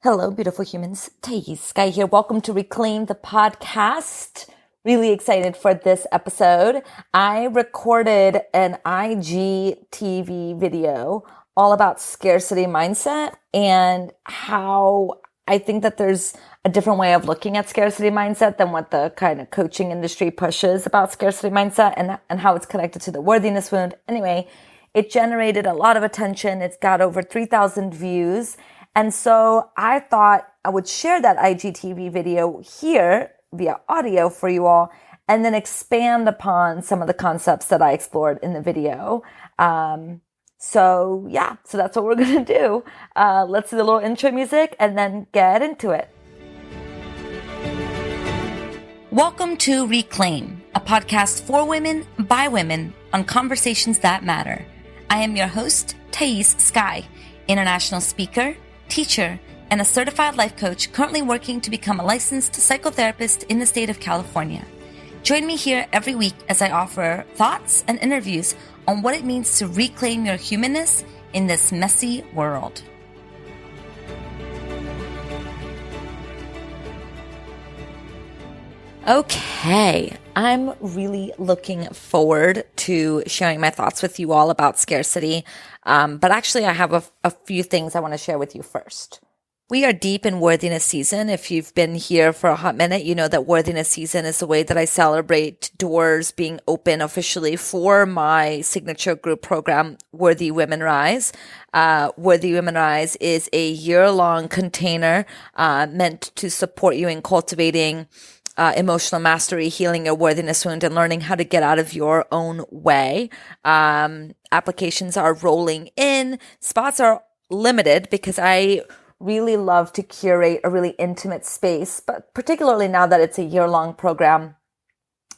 Hello, beautiful humans. Thaís here. Welcome to Reclaim the Podcast. Really excited for this episode. I recorded an IGTV video all about scarcity mindset and how I think that there's a different way of looking at scarcity mindset than what the kind of coaching industry pushes about scarcity mindset and how it's connected to the worthiness wound. Anyway, it generated a lot of attention. It's got over 3,000 views. And so I thought I would share that IGTV video here via audio for you all and then expand upon some of the concepts that I explored in the video. So that's what we're going to do. Let's do the little intro music and then get into it. Welcome to Reclaim, a podcast for women by women on conversations that matter. I am your host, Thaís Sky, international speaker, teacher, and a certified life coach currently working to become a licensed psychotherapist in the state of California. Join me here every week as I offer thoughts and interviews on what it means to reclaim your humanness in this messy world. Okay, I'm really looking forward to sharing my thoughts with you all about scarcity. But actually, I have a few things I want to share with you first. We are deep in worthiness season. If you've been here for a hot minute, you know that worthiness season is the way that I celebrate doors being open officially for my signature group program, Worthy Women Rise. Worthy Women Rise is a year-long container meant to support you in cultivating emotional mastery, healing your worthiness wound, and learning how to get out of your own way. Applications are rolling in. Spots are limited because I really love to curate a really intimate space, but particularly now that it's a year-long program,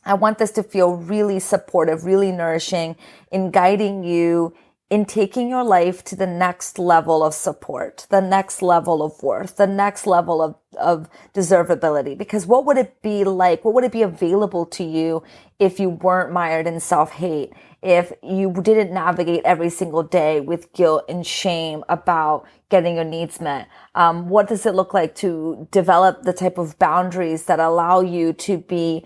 I want this to feel really supportive, really nourishing in guiding you in taking your life to the next level of support, the next level of worth, the next level of deservability. Because what would it be like? What would it be available to you if you weren't mired in self-hate? If you didn't navigate every single day with guilt and shame about getting your needs met? What does it look like to develop the type of boundaries that allow you to be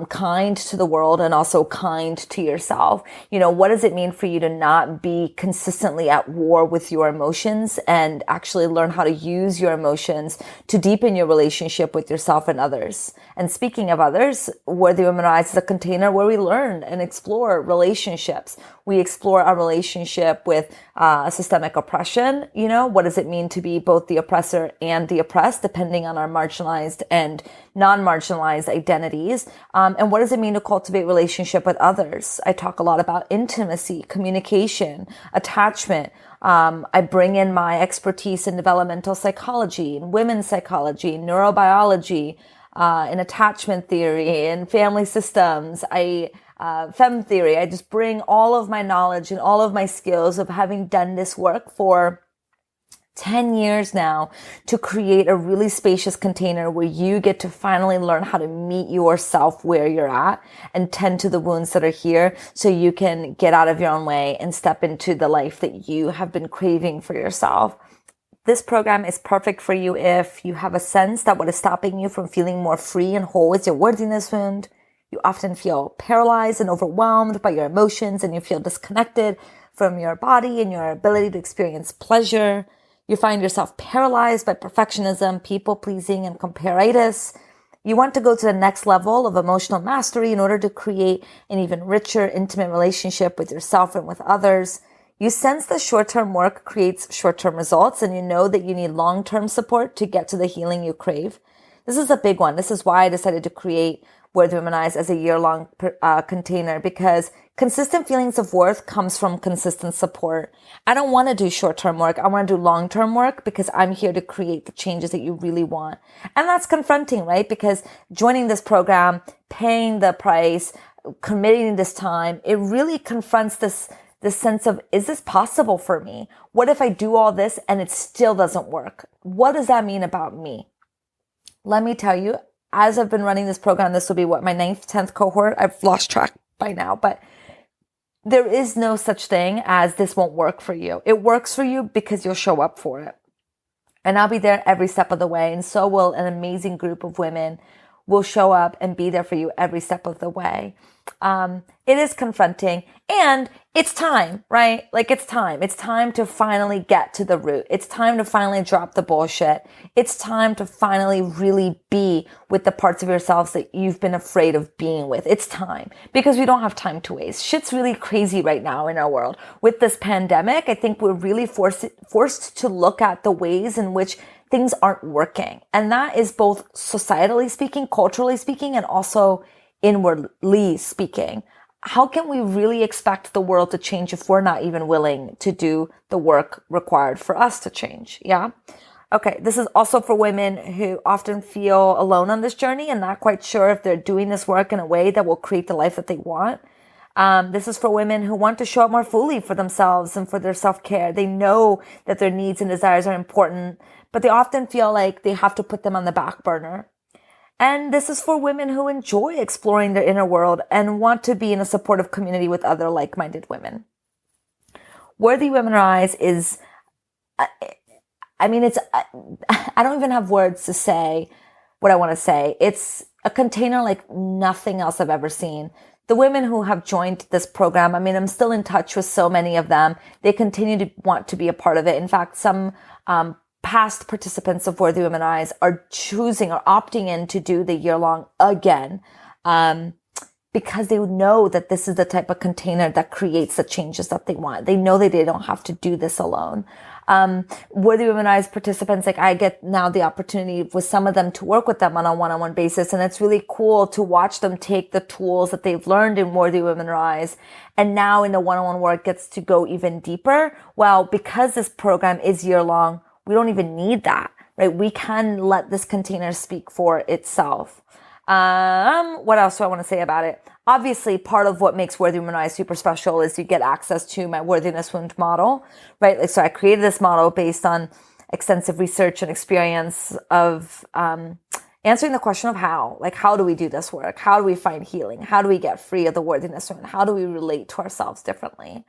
kind to the world and also kind to yourself? You know, what does it mean for you to not be consistently at war with your emotions and actually learn how to use your emotions to deepen your relationship with yourself and others? And speaking of others, Worthy Women Rise is a container where we learn and explore relationships. We explore our relationship with systemic oppression. You know, what does it mean to be both the oppressor and the oppressed, depending on our marginalized and non-marginalized identities? And what does it mean to cultivate relationship with others? I talk a lot about intimacy, communication, attachment. I bring in my expertise in developmental psychology, in women's psychology, neurobiology, in attachment theory, in family systems. Fem theory. I just bring all of my knowledge and all of my skills of having done this work for 10 years now to create a really spacious container where you get to finally learn how to meet yourself where you're at and tend to the wounds that are here so you can get out of your own way and step into the life that you have been craving for yourself. This program is perfect for you if you have a sense that what is stopping you from feeling more free and whole is your worthiness wound. You often feel paralyzed and overwhelmed by your emotions, and you feel disconnected from your body and your ability to experience pleasure. You find yourself paralyzed by perfectionism, people-pleasing, and comparitis. You want to go to the next level of emotional mastery in order to create an even richer, intimate relationship with yourself and with others. You sense that short-term work creates short-term results, and you know that you need long-term support to get to the healing you crave. This is a big one. This is why I decided to create Worthy Women Rise as a year-long container, because consistent feelings of worth comes from consistent support. I don't want to do short-term work. I want to do long-term work because I'm here to create the changes that you really want. And that's confronting, right? Because joining this program, paying the price, committing this time, it really confronts this sense of, is this possible for me? What if I do all this and it still doesn't work? What does that mean about me? Let me tell you, as I've been running this program, this will be my 9th, 10th cohort. I've lost track by now, but there is no such thing as this won't work for you. It works for you because you'll show up for it. And I'll be there every step of the way. And so will an amazing group of women will show up and be there for you every step of the way. It is confronting, and it's time, right? Like it's time. It's time to finally get to the root. It's time to finally drop the bullshit. It's time to finally really be with the parts of yourselves that you've been afraid of being with. It's time, because we don't have time to waste. Shit's really crazy right now in our world. With this pandemic, I think we're really forced to look at the ways in which things aren't working. And that is both societally speaking, culturally speaking, and also inwardly speaking. How can we really expect the world to change if we're not even willing to do the work required for us to change? Yeah. Okay. This is also for women who often feel alone on this journey and not quite sure if they're doing this work in a way that will create the life that they want. This is for women who want to show up more fully for themselves and for their self-care. They know that their needs and desires are important, but they often feel like they have to put them on the back burner. And this is for women who enjoy exploring their inner world and want to be in a supportive community with other like-minded women. Worthy Women Rise is, I don't even have words to say what I want to say. It's a container like nothing else I've ever seen. The women who have joined this program, I'm still in touch with so many of them. They continue to want to be a part of it. In fact, some past participants of Worthy Women Rise are choosing or opting in to do the year-long again, because they know that this is the type of container that creates the changes that they want. They know that they don't have to do this alone. Worthy Women Rise participants, like I get now the opportunity with some of them to work with them on a one-on-one basis. And it's really cool to watch them take the tools that they've learned in Worthy Women Rise. And now in the one-on-one work gets to go even deeper. Well, because this program is year-long, we don't even need that, right? We can let this container speak for itself. What else do I want to say about it? Obviously, part of what makes Worthy Women Rise super special is you get access to my worthiness wound model, right? Like, so I created this model based on extensive research and experience of answering the question of how. Like, how do we do this work? How do we find healing? How do we get free of the worthiness wound? How do we relate to ourselves differently?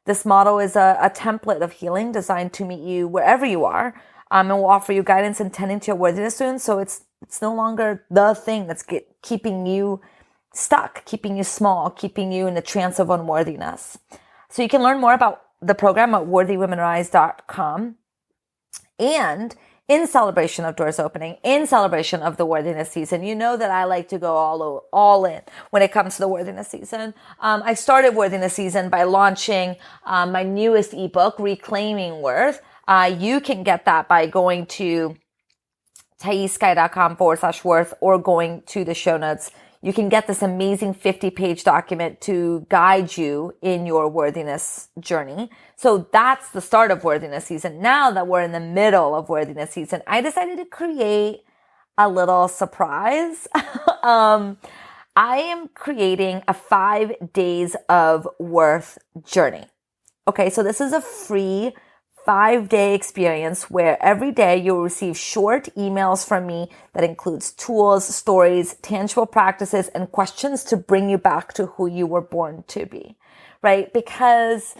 This model is a template of healing designed to meet you wherever you are, and will offer you guidance in tending to your worthiness wound. So it's no longer the thing that's keeping you stuck, keeping you small, keeping you in the trance of unworthiness. So you can learn more about the program at worthywomenrise.com. And in celebration of doors opening, in celebration of the worthiness season, you know that I like to go all in when it comes to the worthiness season. I started worthiness season by launching my newest ebook, Reclaiming Worth. You can get that by going to thaissky.com/worth or going to the show notes. You can get this amazing 50-page document to guide you in your worthiness journey. So that's the start of worthiness season. Now that we're in the middle of worthiness season, I decided to create a little surprise. I am creating a 5 days of worth journey. Okay, so this is a free 5-day experience where every day you'll receive short emails from me that includes tools, stories, tangible practices, and questions to bring you back to who you were born to be, right? Because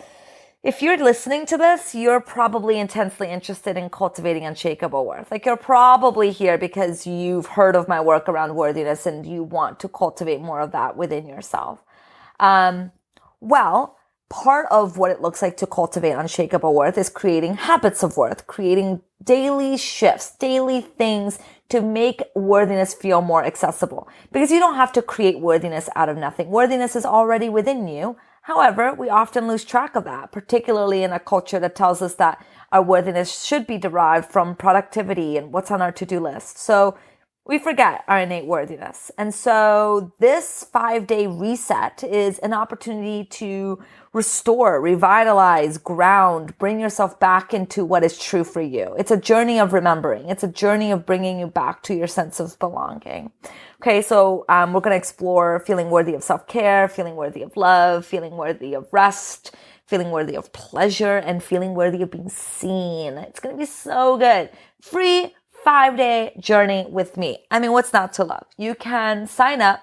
if you're listening to this, you're probably intensely interested in cultivating unshakable worth. Like, you're probably here because you've heard of my work around worthiness and you want to cultivate more of that within yourself. Part of what it looks like to cultivate unshakable worth is creating habits of worth, creating daily shifts, daily things to make worthiness feel more accessible. Because you don't have to create worthiness out of nothing. Worthiness is already within you. However, we often lose track of that, particularly in a culture that tells us that our worthiness should be derived from productivity and what's on our to-do list. So we forget our innate worthiness. And so this 5-day reset is an opportunity to restore, revitalize, ground, bring yourself back into what is true for you. It's a journey of remembering. It's a journey of bringing you back to your sense of belonging. Okay, so we're going to explore feeling worthy of self-care, feeling worthy of love, feeling worthy of rest, feeling worthy of pleasure, and feeling worthy of being seen. It's going to be so good. Free 5-day journey with me. I mean, what's not to love? You can sign up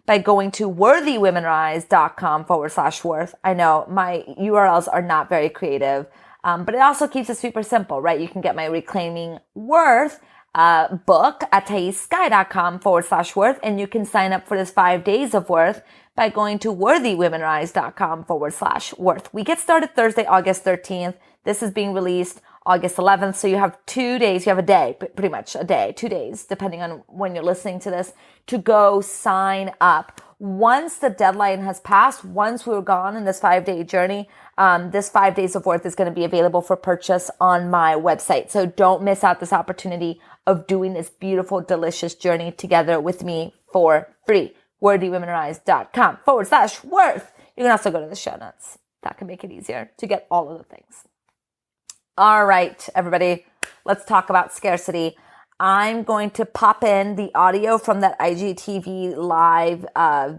by going to worthywomenrise.com/worth. I know my URLs are not very creative. But it also keeps it super simple, right? You can get my Reclaiming Worth book at thaissky.com/worth, and you can sign up for this 5 days of worth by going to worthywomenrise.com/worth. We get started Thursday, August 13th. This is being released August 11th. So you have 2 days, you have a day, pretty much a day, 2 days, depending on when you're listening to this, to go sign up. Once the deadline has passed, once we're gone in this 5-day journey, this 5 days of worth is going to be available for purchase on my website. So don't miss out this opportunity of doing this beautiful, delicious journey together with me for free. worthywomenrise.com/worth. You can also go to the show notes. That can make it easier to get all of the things. All right, everybody, let's talk about scarcity. I'm going to pop in the audio from that IGTV live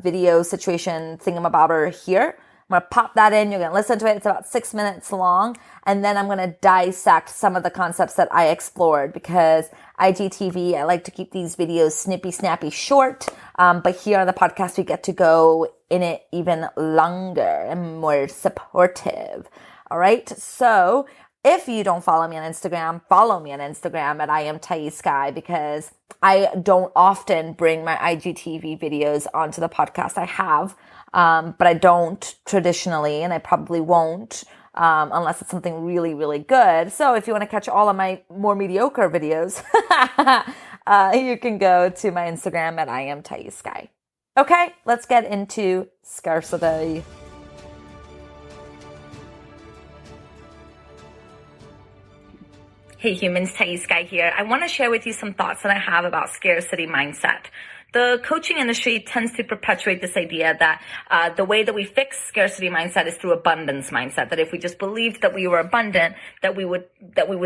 video situation thingamabobber here. I'm going to pop that in. You're going to listen to it. It's about 6 minutes long. And then I'm going to dissect some of the concepts that I explored, because IGTV, I like to keep these videos snippy, snappy, short. But here on the podcast, we get to go in it even longer and more supportive. All right. So if you don't follow me on Instagram, follow me on Instagram at I am Thaís, because I don't often bring my IGTV videos onto the podcast. I have, but I don't traditionally, and I probably won't unless it's something really, really good. So if you want to catch all of my more mediocre videos, you can go to my Instagram at I am Thaís. Okay, let's get into scarcity. Hey humans, Thaís here. I want to share with you some thoughts that I have about scarcity mindset. The coaching industry tends to perpetuate this idea that the way that we fix scarcity mindset is through abundance mindset. That if we just believed that we were abundant, that we would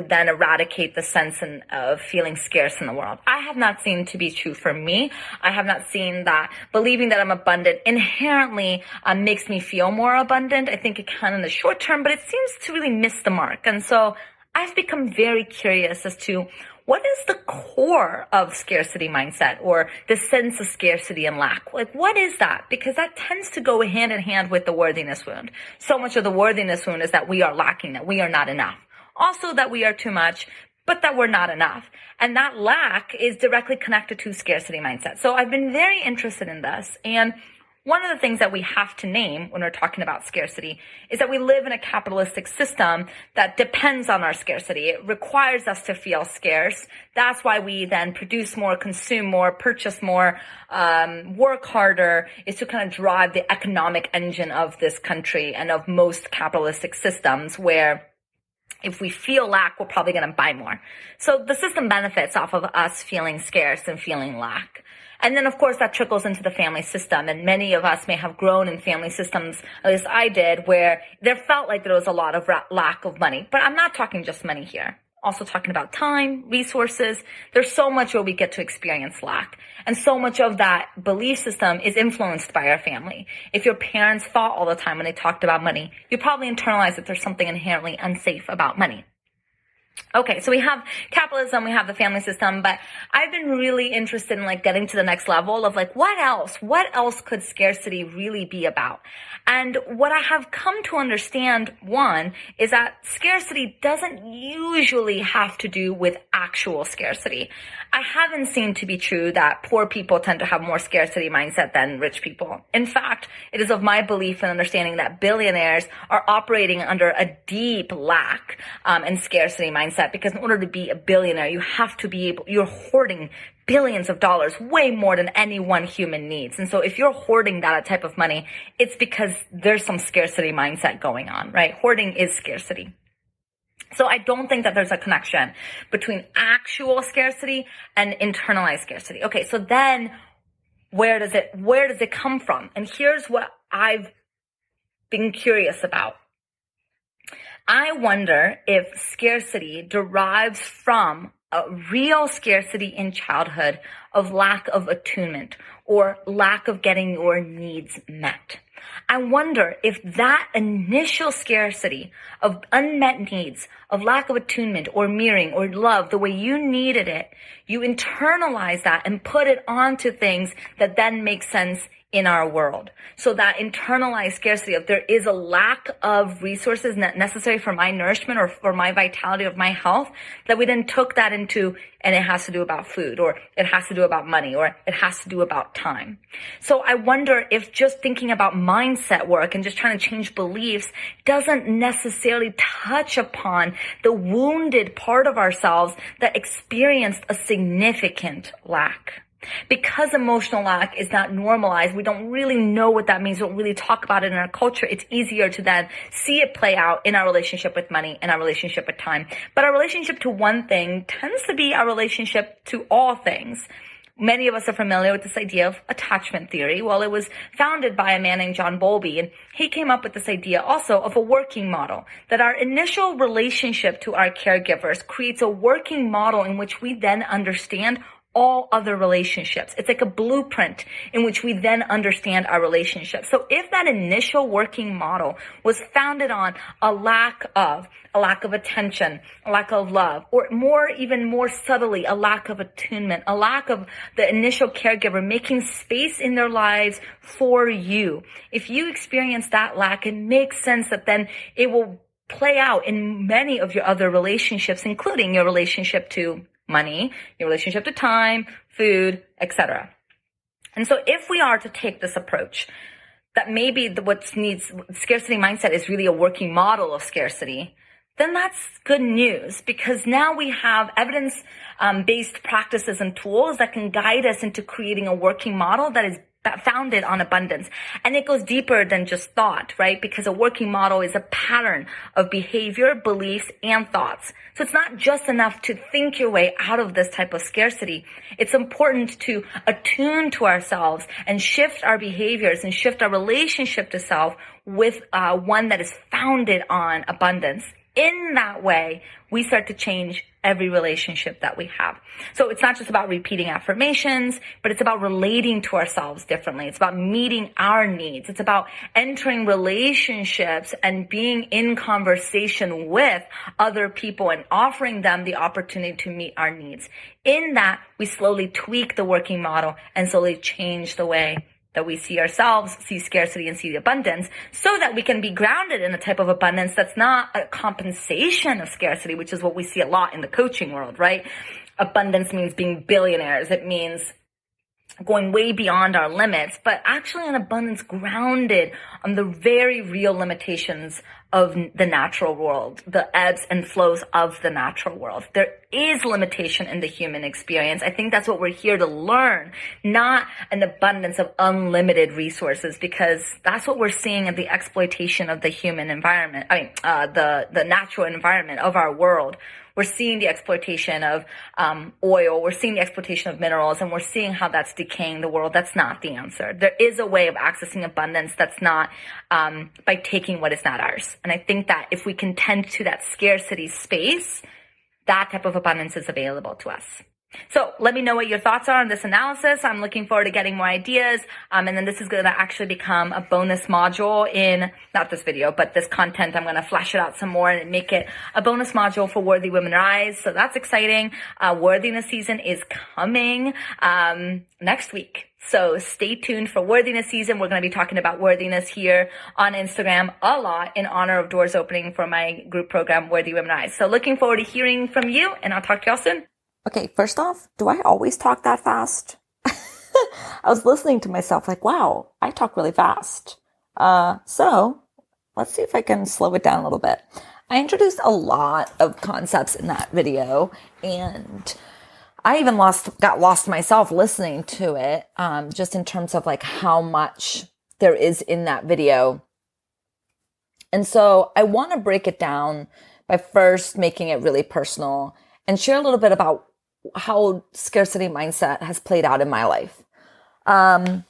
then eradicate the sense of feeling scarce in the world. I have not seen to be true for me. I have not seen that believing that I'm abundant inherently makes me feel more abundant. I think it can in the short term, but it seems to really miss the mark. And so I've become very curious as to what is the core of scarcity mindset, or the sense of scarcity and lack. Like, what is that? Because that tends to go hand in hand with the worthiness wound. So much of the worthiness wound is that we are lacking, that we are not enough. Also that we are too much, but that we're not enough. And that lack is directly connected to scarcity mindset. So I've been very interested in this. And one of the things that we have to name when we're talking about scarcity is that we live in a capitalistic system that depends on our scarcity. It requires us to feel scarce. That's why we then produce more, consume more, purchase more, work harder, is to kind of drive the economic engine of this country and of most capitalistic systems, where if we feel lack, we're probably going to buy more. So the system benefits off of us feeling scarce and feeling lack. And then, of course, that trickles into the family system. And many of us may have grown in family systems, at least I did, where there felt like there was a lot of lack of money. But I'm not talking just money here. Also talking about time, resources. There's so much where we get to experience lack. And so much of that belief system is influenced by our family. If your parents fought all the time when they talked about money, you probably internalize that there's something inherently unsafe about money. Okay, so we have capitalism, we have the family system, but I've been really interested in getting to the next level of what else could scarcity really be about? And what I have come to understand, one, is that scarcity doesn't usually have to do with actual scarcity. I haven't seen to be true that poor people tend to have more scarcity mindset than rich people. In fact, it is of my belief and understanding that billionaires are operating under a deep lack and scarcity mindset, because in order to be a billionaire, you have to be you're hoarding billions of dollars, way more than any one human needs. And so if you're hoarding that type of money, it's because there's some scarcity mindset going on, right? Hoarding is scarcity. So I don't think that there's a connection between actual scarcity and internalized scarcity. Okay, so then where does it come from? And here's what I've been curious about. I wonder if scarcity derives from a real scarcity in childhood of lack of attunement or lack of getting your needs met. I wonder if that initial scarcity of unmet needs, of lack of attunement or mirroring or love the way you needed it, you internalize that and put it onto things that then make sense in our world. So that internalized scarcity of there is a lack of resources necessary for my nourishment or for my vitality of my health, that we then took that into, and it has to do about food, or it has to do about money, or it has to do about time. So I wonder if just thinking about mindset work and just trying to change beliefs doesn't necessarily touch upon the wounded part of ourselves that experienced a significant lack. Because emotional lack is not normalized, we don't really know what that means. We don't really talk about it in our culture. It's easier to then see it play out in our relationship with money and our relationship with time. But our relationship to one thing tends to be our relationship to all things. Many of us are familiar with this idea of attachment theory. Well, it was founded by a man named John Bowlby, and he came up with this idea also of a working model, that our initial relationship to our caregivers creates a working model in which we then understand all other relationships. It's like a blueprint in which we then understand our relationships. So if that initial working model was founded on a lack of attention, a lack of love, or even more subtly, a lack of attunement, a lack of the initial caregiver making space in their lives for you, if you experience that lack, it makes sense that then it will play out in many of your other relationships, including your relationship to money, your relationship to time, food, etc. And so if we are to take this approach, that maybe scarcity mindset is really a working model of scarcity, then that's good news, because now we have evidence-based practices and tools that can guide us into creating a working model that is founded on abundance. And it goes deeper than just thought, right? Because a working model is a pattern of behavior, beliefs, and thoughts. So it's not just enough to think your way out of this type of scarcity. It's important to attune to ourselves and shift our behaviors and shift our relationship to self with one that is founded on abundance. In that way, we start to change every relationship that we have. So it's not just about repeating affirmations, but it's about relating to ourselves differently. It's about meeting our needs. It's about entering relationships and being in conversation with other people and offering them the opportunity to meet our needs. In that, we slowly tweak the working model and slowly change the way that we see ourselves, see scarcity, and see the abundance, so that we can be grounded in a type of abundance that's not a compensation of scarcity, which is what we see a lot in the coaching world, right? Abundance means being billionaires. It means going way beyond our limits, but actually an abundance grounded on the very real limitations of the natural world, the ebbs and flows of the natural world. There is limitation in the human experience. I think that's what we're here to learn, not an abundance of unlimited resources, because that's what we're seeing in the exploitation of the human environment. The natural environment of our world. We're seeing the exploitation of oil. We're seeing the exploitation of minerals, and we're seeing how that's decaying the world. That's not the answer. There is a way of accessing abundance that's not by taking what is not ours. And I think that if we can tend to that scarcity space, that type of abundance is available to us. So let me know what your thoughts are on this analysis. I'm looking forward to getting more ideas. And then this is going to actually become a bonus module in, not this video, but this content. I'm going to flesh it out some more and make it a bonus module for Worthy Women Rise. So that's exciting. Worthiness season is coming next week. So stay tuned for Worthiness season. We're going to be talking about worthiness here on Instagram a lot in honor of doors opening for my group program, Worthy Women Rise. So looking forward to hearing from you, and I'll talk to y'all soon. Okay, first off, do I always talk that fast? I was listening to myself like, wow, I talk really fast. So let's see if I can slow it down a little bit. I introduced a lot of concepts in that video, and I even got lost myself listening to it, just in terms of like how much there is in that video. And so I want to break it down by first making it really personal and share a little bit about how scarcity mindset has played out in my life. I've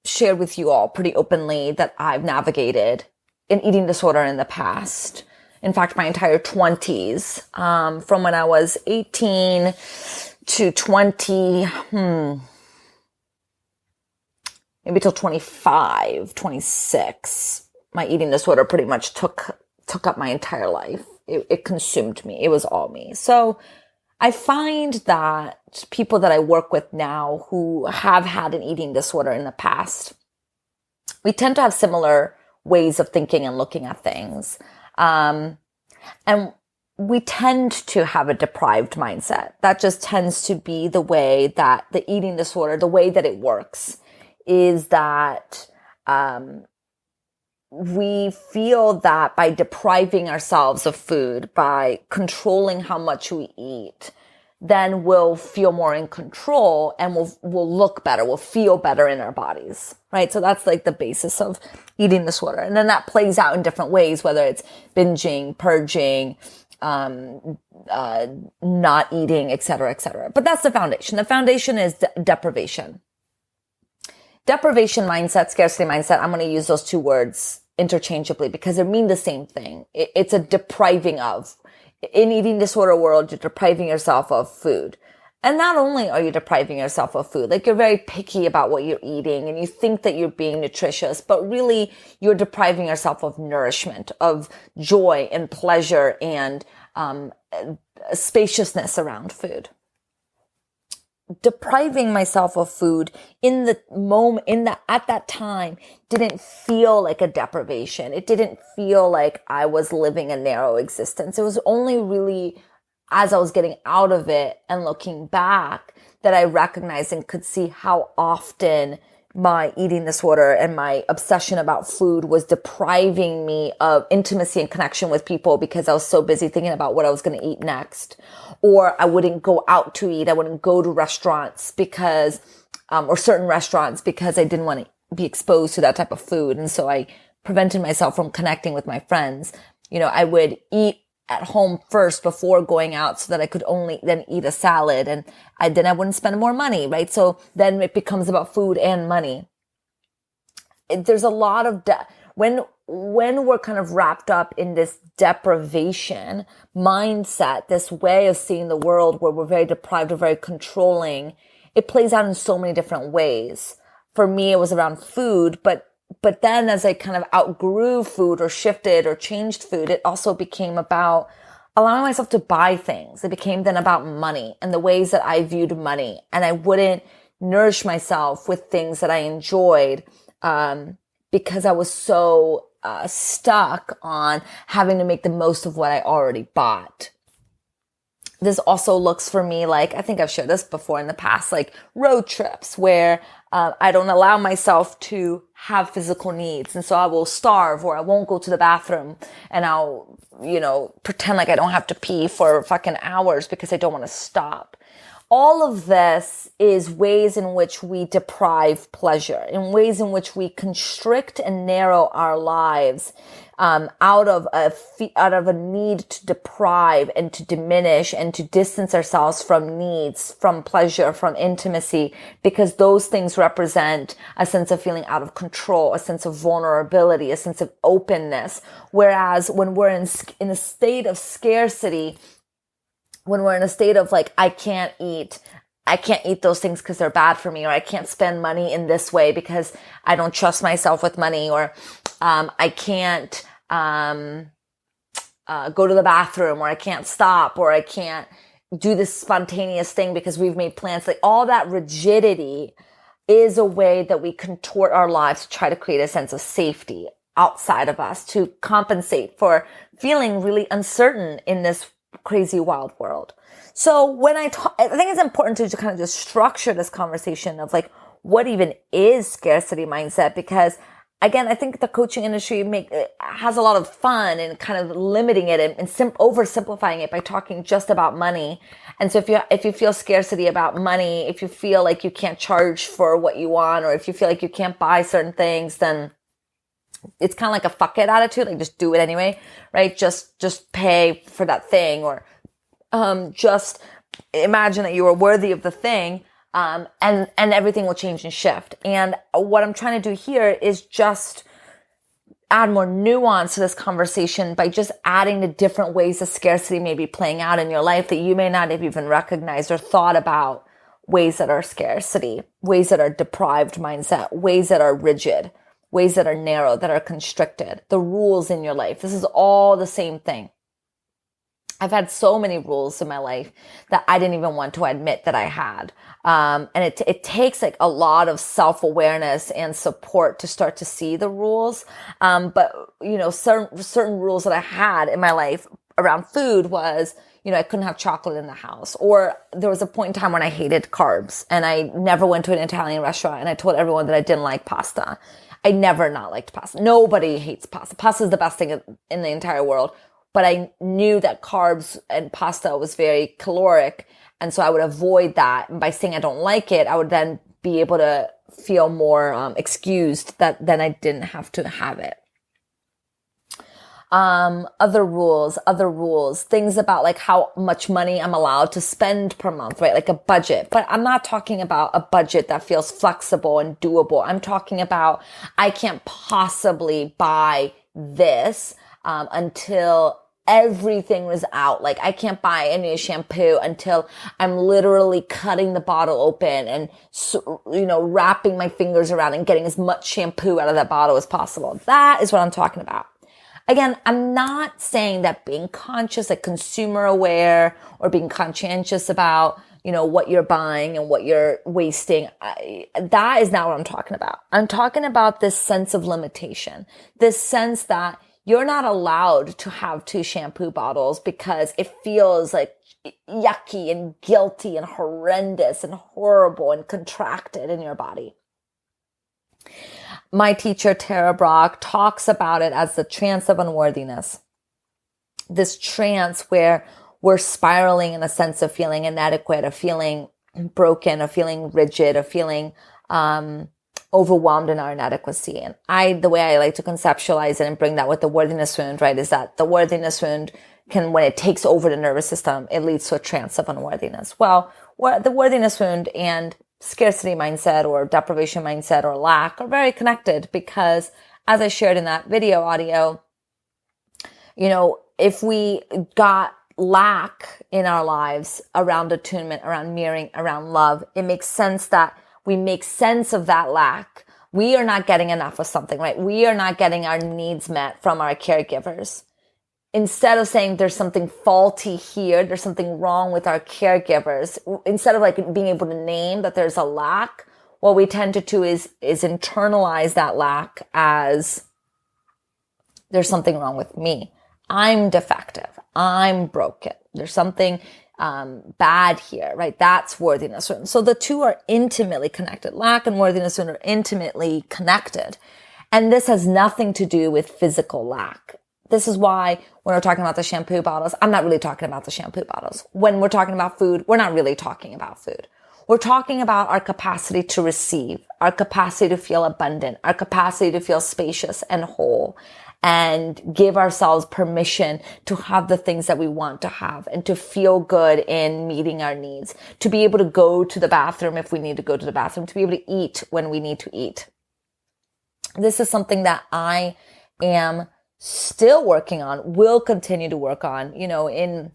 shared with you all pretty openly that I've navigated an eating disorder in the past. In fact, my entire 20s, from when I was 18 to 20, maybe till 25, 26, my eating disorder pretty much took up my entire life. It consumed me. It was all me. So I find that people that I work with now who have had an eating disorder in the past, we tend to have similar ways of thinking and looking at things. And we tend to have a deprived mindset. That just tends to be the way that the eating disorder, the way that it works, is that we feel that by depriving ourselves of food, by controlling how much we eat, then we'll feel more in control and we'll look better, we'll feel better in our bodies, right? So that's like the basis of eating disorder. And then that plays out in different ways, whether it's binging, purging, not eating, et cetera, et cetera. But that's the foundation. The foundation is deprivation. Deprivation mindset, scarcity mindset, I'm going to use those two words interchangeably because they mean the same thing. It's a depriving of. In eating disorder world, you're depriving yourself of food. And not only are you depriving yourself of food, like you're very picky about what you're eating and you think that you're being nutritious, but really you're depriving yourself of nourishment, of joy and pleasure and spaciousness around food. Depriving myself of food in the moment, at that time, didn't feel like a deprivation. It didn't feel like I was living a narrow existence. It was only really as I was getting out of it and looking back that I recognized and could see how often my eating disorder and my obsession about food was depriving me of intimacy and connection with people because I was so busy thinking about what I was going to eat next. Or I wouldn't go out to eat. I wouldn't go to restaurants because, or certain restaurants because I didn't want to be exposed to that type of food. And so I prevented myself from connecting with my friends. You know, I would eat at home first before going out so that I could only then eat a salad and then I wouldn't spend more money, right? So then it becomes about food and money. There's a lot of, when we're kind of wrapped up in this deprivation mindset, this way of seeing the world where we're very deprived or very controlling, it plays out in so many different ways. For me, it was around food, but then as I kind of outgrew food or shifted or changed food, it also became about allowing myself to buy things. It became then about money and the ways that I viewed money. And I wouldn't nourish myself with things that I enjoyed, because I was so stuck on having to make the most of what I already bought. This also looks for me like, I think I've shared this before in the past, like road trips where I don't allow myself to have physical needs. And so I will starve or I won't go to the bathroom and I'll, pretend like I don't have to pee for fucking hours because I don't want to stop. All of this is ways in which we deprive pleasure, in ways in which we constrict and narrow our lives out of a need to deprive and to diminish and to distance ourselves from needs, from pleasure, from intimacy, because those things represent a sense of feeling out of control, a sense of vulnerability, a sense of openness. Whereas when we're in a state of scarcity, when we're in a state of like, I can't eat those things because they're bad for me, or I can't spend money in this way because I don't trust myself with money, or I can't go to the bathroom, or I can't stop, or I can't do this spontaneous thing because we've made plans. Like all that rigidity is a way that we contort our lives to try to create a sense of safety outside of us, to compensate for feeling really uncertain in this crazy wild world. So when I think it's important to kind of just structure this conversation of like, what even is scarcity mindset? Because again, I think the coaching industry has a lot of fun in kind of limiting it and oversimplifying it by talking just about money. And so if you feel scarcity about money, if you feel like you can't charge for what you want, or if you feel like you can't buy certain things, then it's kind of like a fuck it attitude, like just do it anyway, right? Just pay for that thing, or just imagine that you are worthy of the thing, and everything will change and shift. And what I'm trying to do here is just add more nuance to this conversation by just adding the different ways that scarcity may be playing out in your life that you may not have even recognized or thought about ways that are scarcity, ways that are deprived mindset, ways that are rigid, ways that are narrow, that are constricted, the rules in your life. This is all the same thing. I've had so many rules in my life that I didn't even want to admit that I had. And it takes like a lot of self-awareness and support to start to see the rules. But certain rules that I had in my life around food was, I couldn't have chocolate in the house. Or there was a point in time when I hated carbs and I never went to an Italian restaurant and I told everyone that I didn't like pasta. I never not liked pasta. Nobody hates pasta. Pasta is the best thing in the entire world. But I knew that carbs and pasta was very caloric. And so I would avoid that. And by saying I don't like it, I would then be able to feel more excused that then I didn't have to have it. Other rules, things about like how much money I'm allowed to spend per month, right? Like a budget. But I'm not talking about a budget that feels flexible and doable. I'm talking about I can't possibly buy this until everything was out. Like I can't buy any shampoo until I'm literally cutting the bottle open and, wrapping my fingers around and getting as much shampoo out of that bottle as possible. That is what I'm talking about. Again, I'm not saying that being conscious, like consumer aware or being conscientious about, what you're buying and what you're wasting. That is not what I'm talking about. I'm talking about this sense of limitation, this sense that you're not allowed to have 2 shampoo bottles because it feels like yucky and guilty and horrendous and horrible and contracted in your body. My teacher, Tara Brock, talks about it as the trance of unworthiness. This trance where we're spiraling in a sense of feeling inadequate, of feeling broken, of feeling rigid, of feeling overwhelmed in our inadequacy. And the way I like to conceptualize it and bring that with the worthiness wound, right, is that the worthiness wound can, when it takes over the nervous system, it leads to a trance of unworthiness. Well, the worthiness wound and scarcity mindset or deprivation mindset or lack are very connected because, as I shared in that video audio, if we got lack in our lives around attunement, around mirroring, around love, it makes sense that we make sense of that lack. We are not getting enough of something, right? We are not getting our needs met from our caregivers. Instead of saying there's something faulty here, there's something wrong with our caregivers, instead of like being able to name that there's a lack, what we tend to do is internalize that lack as there's something wrong with me. I'm defective. I'm broken. There's something bad here, right? That's worthiness. So the two are intimately connected. Lack and worthiness are intimately connected. And this has nothing to do with physical lack. This is why when we're talking about the shampoo bottles, I'm not really talking about the shampoo bottles. When we're talking about food, we're not really talking about food. We're talking about our capacity to receive, our capacity to feel abundant, our capacity to feel spacious and whole, and give ourselves permission to have the things that we want to have and to feel good in meeting our needs, to be able to go to the bathroom if we need to go to the bathroom, to be able to eat when we need to eat. This is something that I am still working on, will continue to work on, in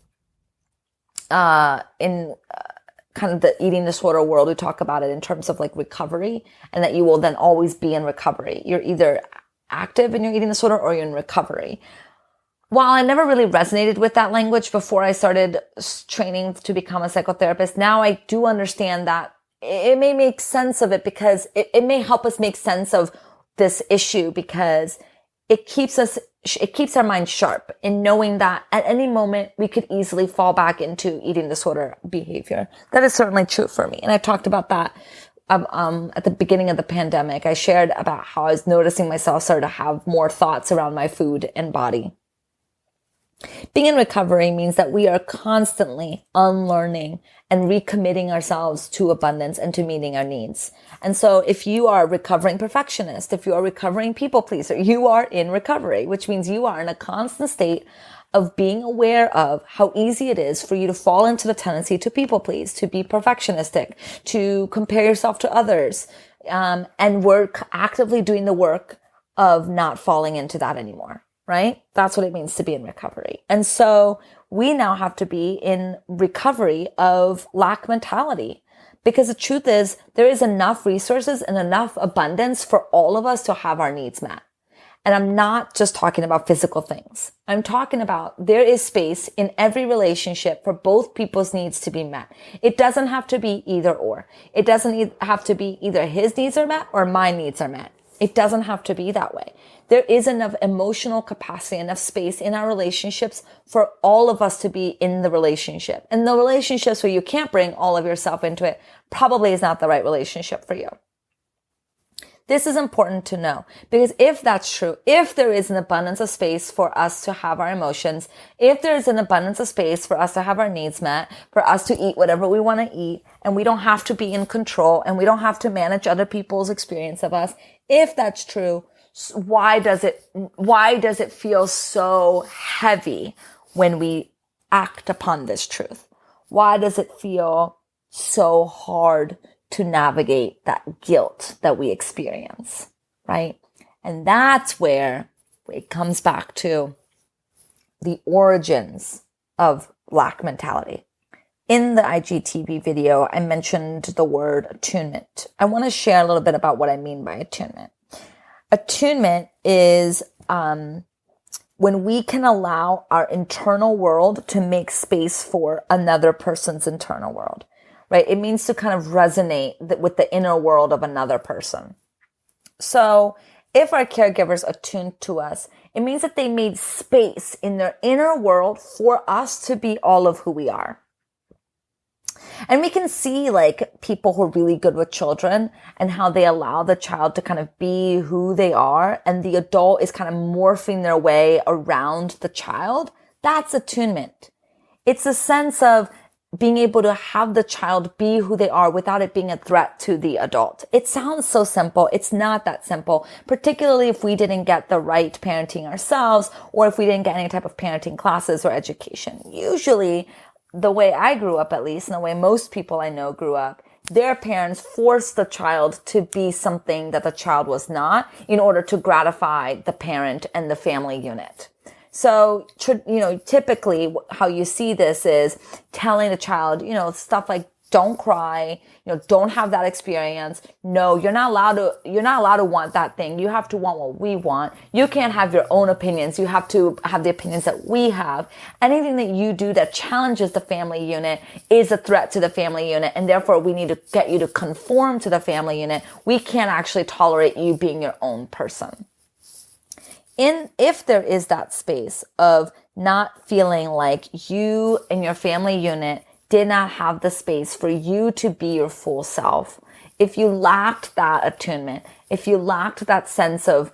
kind of the eating disorder world. We talk about it in terms of like recovery, and that you will then always be in recovery. You're either active in your eating disorder or you're in recovery. While I never really resonated with that language before I started training to become a psychotherapist, now I do understand that it may make sense of it, because it may help us make sense of this issue, because it keeps our mind sharp in knowing that at any moment we could easily fall back into eating disorder behavior. That is certainly true for me. And I talked about that at the beginning of the pandemic. I shared about how I was noticing myself start to have more thoughts around my food and body. Being in recovery means that we are constantly unlearning and recommitting ourselves to abundance and to meeting our needs. And so if you are a recovering perfectionist, if you are a recovering people pleaser, you are in recovery, which means you are in a constant state of being aware of how easy it is for you to fall into the tendency to people please, to be perfectionistic, to compare yourself to others, and work actively doing the work of not falling into that anymore. Right? That's what it means to be in recovery. And so we now have to be in recovery of lack mentality, Because the truth is, there is enough resources and enough abundance for all of us to have our needs met. And I'm not just talking about physical things. I'm talking about there is space in every relationship for both people's needs to be met. It doesn't have to be either or. It doesn't have to be either his needs are met or my needs are met. It doesn't have to be that way. There is enough emotional capacity, enough space in our relationships for all of us to be in the relationship. And the relationships where you can't bring all of yourself into it probably is not the right relationship for you. This is important to know, because if that's true, if there is an abundance of space for us to have our emotions, if there is an abundance of space for us to have our needs met, for us to eat whatever we want to eat, and we don't have to be in control, and we don't have to manage other people's experience of us, if that's true, why does it feel so heavy when we act upon this truth? Why does it feel so hard to navigate that guilt that we experience, right? And that's where it comes back to the origins of lack mentality. In the IGTV video, I mentioned the word attunement. I want to share a little bit about what I mean by attunement. Attunement is when we can allow our internal world to make space for another person's internal world. Right? It means to kind of resonate with the inner world of another person. So if our caregivers attuned to us, it means that they made space in their inner world for us to be all of who we are. And we can see like people who are really good with children and how they allow the child to kind of be who they are, and the adult is kind of morphing their way around the child. That's attunement. It's a sense of being able to have the child be who they are without it being a threat to the adult. It sounds so simple. It's not that simple, particularly if we didn't get the right parenting ourselves, or if we didn't get any type of parenting classes or education. Usually, the way I grew up, at least, and the way most people I know grew up, their parents forced the child to be something that the child was not in order to gratify the parent and the family unit. So, typically how you see this is telling a child, stuff like, don't cry, don't have that experience. No, you're not allowed to want that thing. You have to want what we want. You can't have your own opinions. You have to have the opinions that we have. Anything that you do that challenges the family unit is a threat to the family unit. And therefore we need to get you to conform to the family unit. We can't actually tolerate you being your own person. If there is that space of not feeling like you and your family unit did not have the space for you to be your full self, if you lacked that attunement, if you lacked that sense of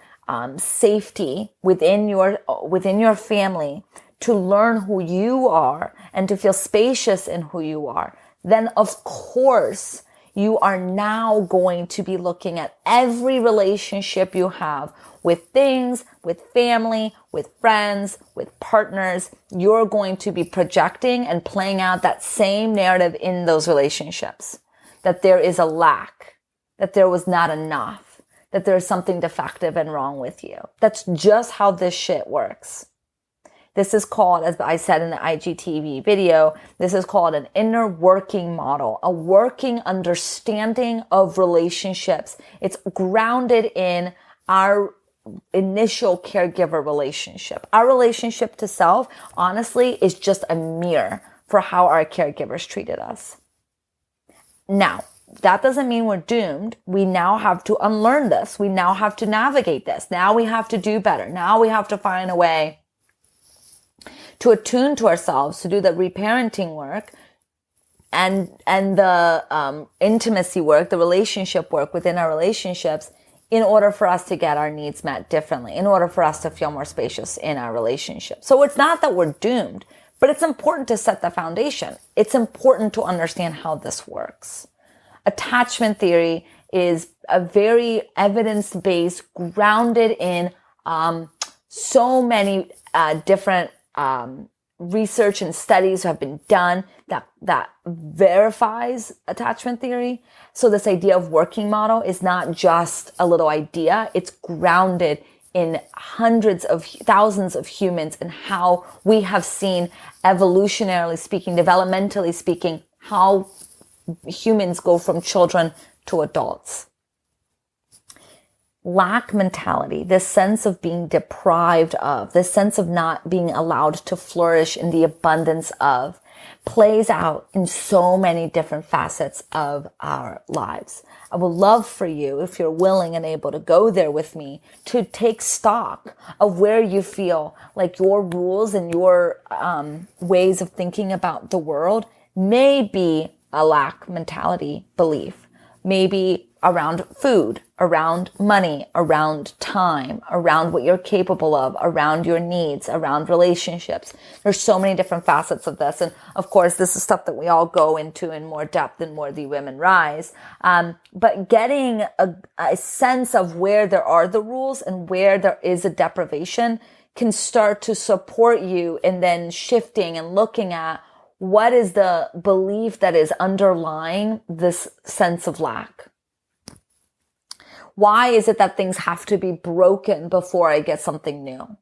safety within your family to learn who you are and to feel spacious in who you are, then of course you are now going to be looking at every relationship you have with things, with family, with friends, with partners. You're going to be projecting and playing out that same narrative in those relationships. That there is a lack, that there was not enough, that there's something defective and wrong with you. That's just how this shit works. This is called, as I said in the IGTV video, this is called an inner working model, a working understanding of relationships. It's grounded in our initial caregiver relationship. Our relationship to self, honestly, is just a mirror for how our caregivers treated us. Now, that doesn't mean we're doomed. We now have to unlearn this. We now have to navigate this. Now we have to do better. Now we have to find a way to attune to ourselves, to do the reparenting work and the intimacy work, the relationship work within our relationships, in order for us to get our needs met differently, in order for us to feel more spacious in our relationship. So it's not that we're doomed, but it's important to set the foundation. It's important to understand how this works. Attachment theory is a very evidence-based, grounded in so many different research and studies have been done that verifies attachment theory. So this idea of working model is not just a little idea. It's grounded in hundreds of thousands of humans and how we have seen, evolutionarily speaking, developmentally speaking, how humans go from children to adults. Lack mentality, this sense of being deprived of, this sense of not being allowed to flourish in the abundance of, plays out in so many different facets of our lives. I would love for you, if you're willing and able to go there with me, to take stock of where you feel like your rules and your ways of thinking about the world may be a lack mentality belief. Maybe around food, around money, around time, around what you're capable of, around your needs, around relationships. There's so many different facets of this. And of course, this is stuff that we all go into in more depth in Worthy Women Rise. But getting a sense of where there are the rules and where there is a deprivation can start to support you in then shifting and looking at what is the belief that is underlying this sense of lack. Why is it that things have to be broken before I get something new?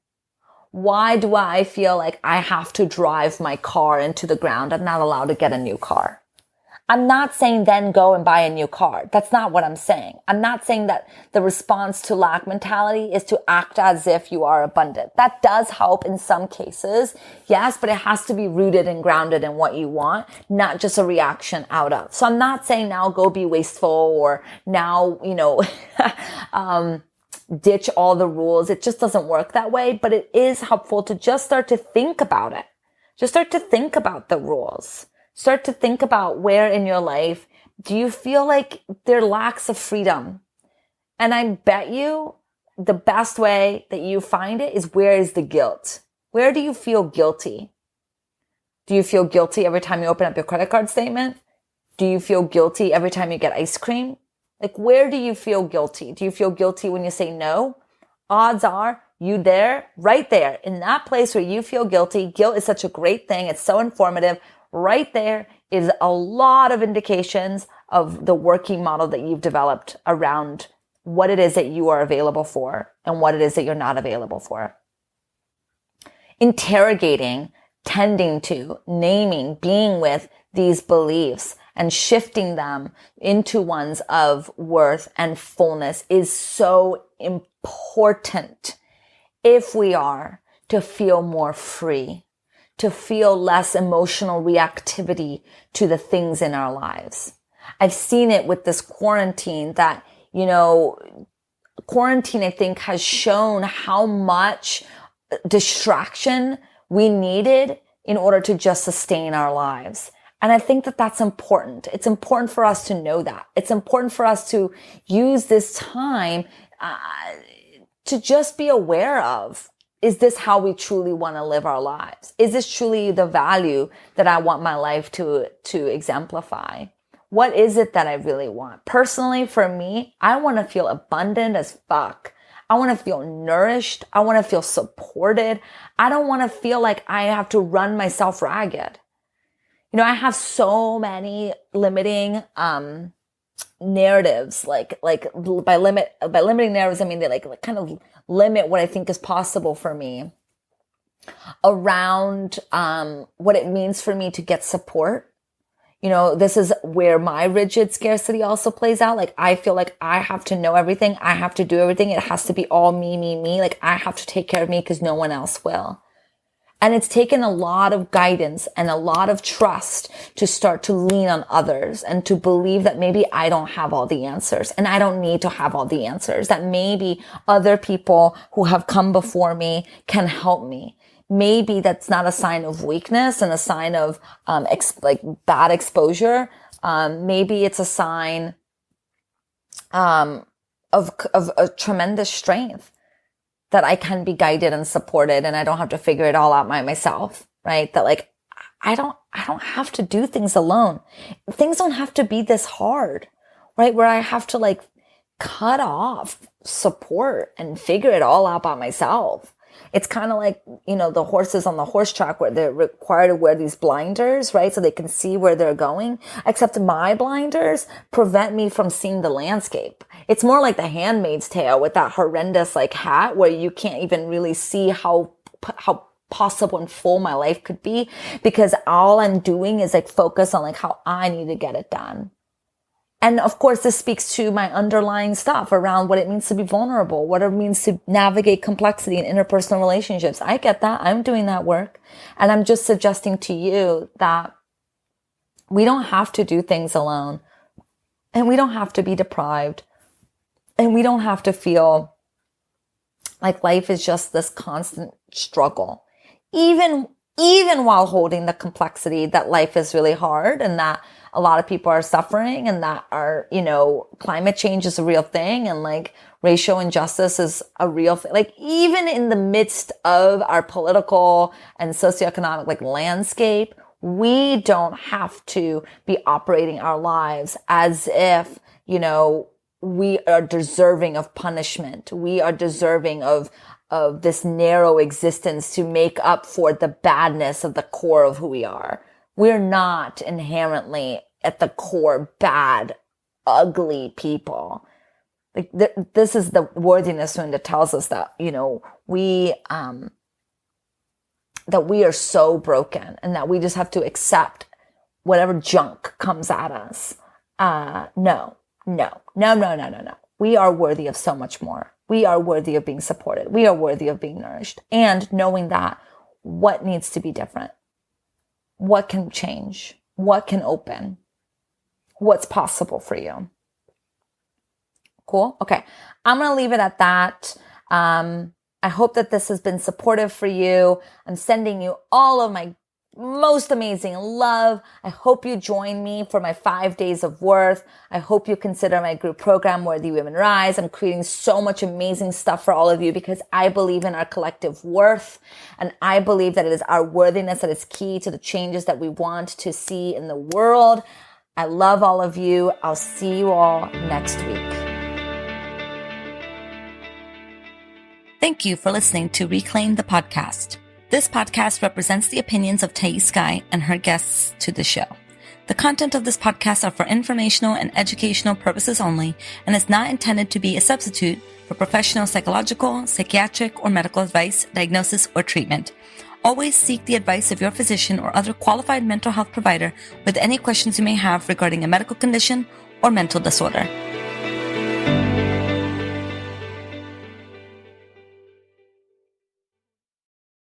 Why do I feel like I have to drive my car into the ground? I'm not allowed to get a new car. I'm not saying then go and buy a new car. That's not what I'm saying. I'm not saying that the response to lack mentality is to act as if you are abundant. That does help in some cases, yes, but it has to be rooted and grounded in what you want, not just a reaction out of. So I'm not saying now go be wasteful or now, ditch all the rules. It just doesn't work that way, but it is helpful to just start to think about it. Just start to think about the rules. Start to think about where in your life do you feel like there lacks of freedom. And I bet you the best way that you find it is where is the guilt? Where do you feel guilty? Do you feel guilty every time you open up your credit card statement? Do you feel guilty every time you get ice cream? Like, where do you feel guilty? Do you feel guilty when you say no? Odds are you there, right there, in that place where you feel guilty. Guilt is such a great thing. It's so informative. Right there is a lot of indications of the working model that you've developed around what it is that you are available for and what it is that you're not available for. Interrogating, tending to, naming, being with these beliefs and shifting them into ones of worth and fullness is so important if we are to feel more free, to feel less emotional reactivity to the things in our lives. I've seen it with this quarantine that, quarantine, I think, has shown how much distraction we needed in order to just sustain our lives. And I think that that's important. It's important for us to know that. It's important for us to use this time to just be aware of, is this how we truly want to live our lives? Is this truly the value that I want my life to exemplify? What is it that I really want? Personally, for me, I want to feel abundant as fuck. I want to feel nourished. I want to feel supported. I don't want to feel like I have to run myself ragged. I have so many limiting narratives. Like by limiting narratives, I mean they like kind of limit what I think is possible for me around what it means for me to get support. This is where my rigid scarcity also plays out. Like, I feel like I have to know everything. I have to do everything. It has to be all me, me, me. Like, I have to take care of me because no one else will. And it's taken a lot of guidance and a lot of trust to start to lean on others and to believe that maybe I don't have all the answers and I don't need to have all the answers, that maybe other people who have come before me can help me. Maybe that's not a sign of weakness and a sign of bad exposure. Maybe it's a sign of a tremendous strength, that I can be guided and supported and I don't have to figure it all out by myself, right? That like, I don't have to do things alone. Things don't have to be this hard, right? Where I have to like cut off support and figure it all out by myself. It's kind of like, the horses on the horse track where they're required to wear these blinders, right? So they can see where they're going. Except my blinders prevent me from seeing the landscape. It's more like The Handmaid's Tale with that horrendous like hat where you can't even really see how possible and full my life could be, because all I'm doing is like focus on like how I need to get it done. And of course, this speaks to my underlying stuff around what it means to be vulnerable, what it means to navigate complexity in interpersonal relationships. I get that. I'm doing that work. And I'm just suggesting to you that we don't have to do things alone, and we don't have to be deprived, and we don't have to feel like life is just this constant struggle, even while holding the complexity that life is really hard, and that a lot of people are suffering, and that climate change is a real thing, and like racial injustice is a real thing. Like, even in the midst of our political and socioeconomic like landscape, we don't have to be operating our lives as if, we are deserving of punishment. We are deserving of this narrow existence to make up for the badness of the core of who we are. We're not inherently at the core bad, ugly people. Like this is the worthiness one that tells us that, we are so broken, and that we just have to accept whatever junk comes at us. No. We are worthy of so much more. We are worthy of being supported. We are worthy of being nourished. And knowing that, what needs to be different? What can change? What can open? What's possible for you? Cool? Okay. I'm going to leave it at that. I hope that this has been supportive for you. I'm sending you all of my most amazing love. I hope you join me for my 5 days of worth. I hope you consider my group program, Worthy Women Rise. I'm creating so much amazing stuff for all of you because I believe in our collective worth. And I believe that it is our worthiness that is key to the changes that we want to see in the world. I love all of you. I'll see you all next week. Thank you for listening to Reclaim the Podcast. This podcast represents the opinions of Thaís and her guests to the show. The content of this podcast are for informational and educational purposes only and is not intended to be a substitute for professional psychological, psychiatric, or medical advice, diagnosis, or treatment. Always seek the advice of your physician or other qualified mental health provider with any questions you may have regarding a medical condition or mental disorder.